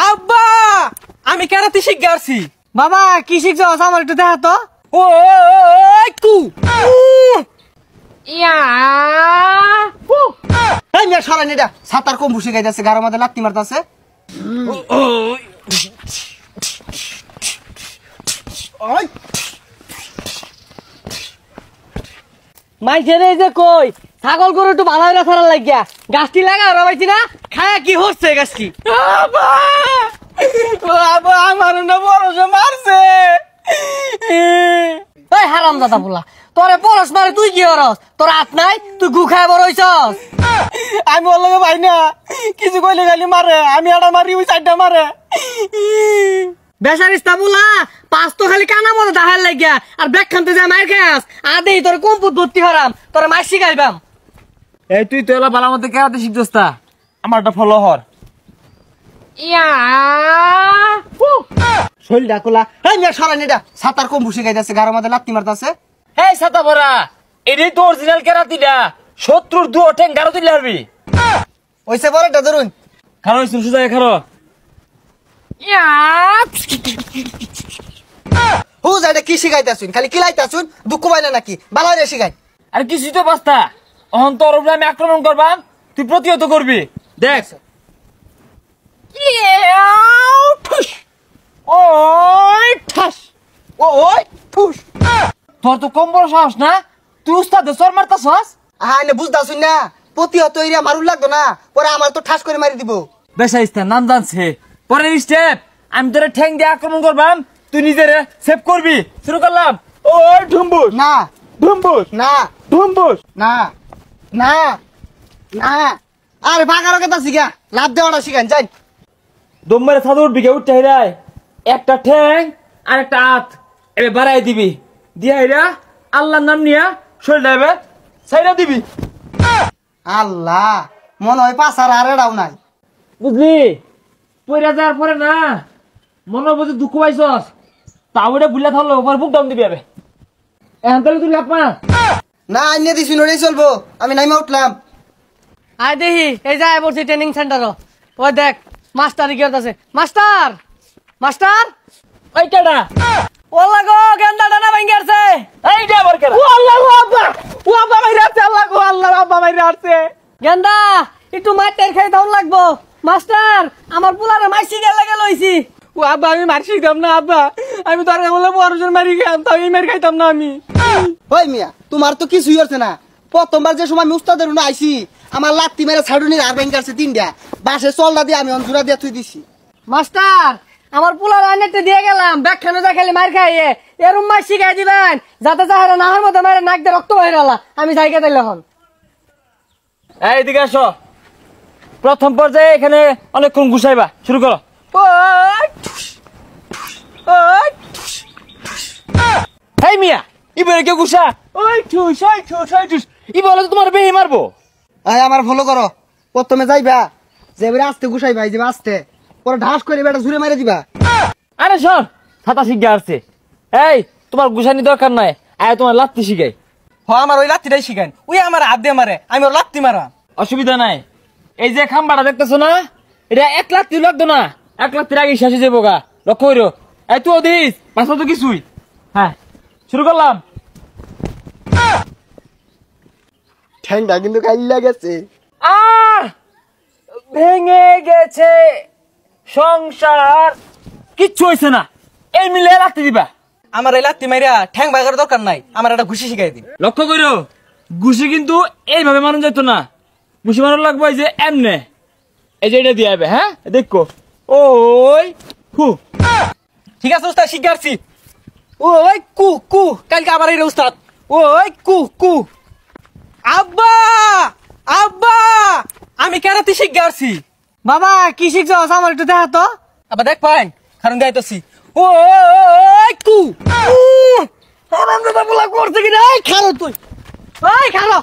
আব্বা আমি কেরাতে শিখে আসছি। বাবা কি শিখছো আমার একটু দেখা তো। ও কু ইয়া এই মেয়ে সরান এটা সাতার কম ভুসে গাইতেছে গাড়ির মধ্যে লাত্তি মারতেছে। মাইছেরে যে কই ছাগল গরু একটু ভালো হইরা ছাড়া লাগিয়া গাছটি লাগা ওরা পাইছি না খায়া কি হচ্ছে গাছটি। বাবা আমার না বরস মারছে। এই হারামজাদা বলা তোরে পরশ মারে তুই কি হরস? তোর হাত নাই তুই গু খায় বড় হইছস। আমি ওর লগে ভাই না কিছু কইলে খালি মারে, আমি একটা মারি ওই সাইডটা মারে। বেসারিস্তা বলা পাঁচ তো খালি কানা মতো দাহার লাগিয়া আর ব্যাগ খানতে যায় মায়ের খাস আদে তোর কম্পুত ভর্তি হরাম তোর মাই শিখাইবাম। এই তুই তো এলা বালার মধ্যে কেরাতে শিখছস তা আমারটা ফলো হর। ইয়া শৈল ডাকুলা এই মেয়ে সরান এটা সাতার কম ভুসে গাইতেছে গাড়ির মধ্যে লাত্তি মারতেছে। এই ছাতা ভরা এটাই তো অরিজিনাল কেরাতিটা, শত্রুর দু ঠ্যাং গাড়ো তুলে হারবি। ওইসে বড়টা ধরুন খারো হইছুন সুজা খারো। হু যাইটা কি শিখাইতাছুন খালি কিলাইতাছুন দুঃখ পাইলে নাকি বালা হইরা শিখাই। আরে কিছুই তো বাস্তা অহন তোর উপরে আমি আক্রমণ করবাম তুই প্রতিহত করবি দেখ। ওই ঠাস ওই ঠুস তোর তো কম বড় সাহস না, তুই উস্তাদে চর মারতাছস। হ্যাঁ এনে বুঝতাছুন না প্রতিহত হইরা মারুন লাগতো না পরে আমার তো ঠাস করে মারি দিব। বেসাইস্তা নাম জানছে পরের স্টেপ আমি তোরে ঠ্যাং দিয়ে আক্রমণ করবাম তুই নিজেরে সেভ করবি। শুরু করলাম। ওই ঢুম্বুস না ঢুম্বুস না ঢুম্বুস না না না আরে ভাগারও কথা শিখা লাভ দেওয়াটা শিখান যাই। দম মেরে ছাদে উঠবি কে উঠতে হেরায় একটা ঠ্যাং আর একটা হাত এবার বাড়াই দিবি দিয়া হেরা আল্লাহর নাম নিয়া শরীরটা এবার সাইরা দিবি। আল্লাহ মনে হয় পাশার আর এটাও নাই বুঝলি পয়রা যাওয়ার পরে না মনে বুঝে দুঃখ পাইছস তাও এটা বুঝলে থাকলো ওপর বুক দম দিবি এবার এখন তাহলে তুই আপনা না আইনে দিছি নড়েই চলবো আমি নাইমা উঠলাম। আয় দেখি এই যায় বলছি ট্রেনিং সেন্টার ওই দেখ মাস্টার কি আছে মাস্টার মাস্টার ওই কেডা ও লাগো গেন্দাটা না ভাঙ্গি আছে এই দে আবার কেডা ও আল্লাহ ও আব্বা মাইরা আছে আল্লাহ গো আল্লাহ আব্বা মাইরা আছে গেন্দা একটু মাইটের খাই দাও লাগবো মাস্টার আমার পুলারে মাইসি গেলে গেল হইছি। ও আব্বা আমি মারছি দাম না আব্বা আমি তোর বলে বড়জন মারি খাইতাম তাও এই মার খাইতাম না আমি। ওই মিয়া তোমার তো কিছুই হচ্ছে না প্রথমবার যে সময় আমি উস্তাদের রুমে আইছি আমার লাত্তি মেরে ছাড়ুনির আর ব্যাংক আছে তিনটা বাসে চলনা দিয়ে আমি অঞ্জুরা দিয়ে তুই দিছি। মাস্টার আমার পুলার আইনেতে দিয়ে গেলাম ব্যাখ্যানো যা খালি মার খাইয়ে এরম মার শিখাই দিবেন যাতে চাহারা নাহার মতো মারে নাক দিয়ে রক্ত বাইরে আলা আমি জায়গা দিলে হন। এই দিকে আসো প্রথম পর্যায়ে এখানে অনেকক্ষণ গুছাইবা শুরু করো। হেই মিয়া ইবারে কেউ গুছা ওই ঠুস ওই ঠুস ওই ঠুস ই বলে তো তোমার বেহি মারবো। এই আমার ফলো করো প্রথমে যাইবা যে এবারে আস্তে গুছাই ভাই যাবা আস্তে পরে ঢাস করে বেটা ঝুরে মেরে দিবা। আরে শোন ছাতা শিখে আসছে এই তোমার গুছানি দরকার নাই আয় তোমার লাত্তি শিখাই। হ আমার ওই লাত্তিটাই শিখান ওই আমার হাত দিয়ে মারে আমি ওর লাত্তি মারা অসুবিধা নাই এই যে খাম্বাটা দেখতেছো না এটা 1 লাখ 3 লাগতো না 1 লাখ 3 আগে শেষ হয়ে যাবো গা লক্ষ্য করো। এই তুই দিস পাঁচশো তো কিছুই। হ্যাঁ শুরু করলাম। ঠ্যাংটা কিন্তু খাইলা গেছে ভেঙে গেছে সংসার কিচ্ছু হয়েছে না এই মিলে লাত্তি দিবা। আমার এই লাত্তি মাইরা ঠ্যাং ভাগার দরকার নাই আমার একটা ঘুষি শিখাই দিন। লক্ষ্য করো ঘুষি কিন্তু এইভাবে মানুষ যেত না ঘুষি মানুষ লাগবে এই যে এমনে এই যে এটা দিয়ে যাবে। হ্যাঁ দেখো ওই হু ঠিক আছে উস্তাদ শিখে আসছি। ওই কু কু কালকে আবার এই উস্তাদ ওই কু কু আব্বা আব্বা আমি কেরাতে শিখে আসছি। বাবা কি শিখছো আমার একটু দেখা তো। আবার দেখ পাইন কারণ গাইতেছি ওই কু করছে কিনা খারো তুই খারো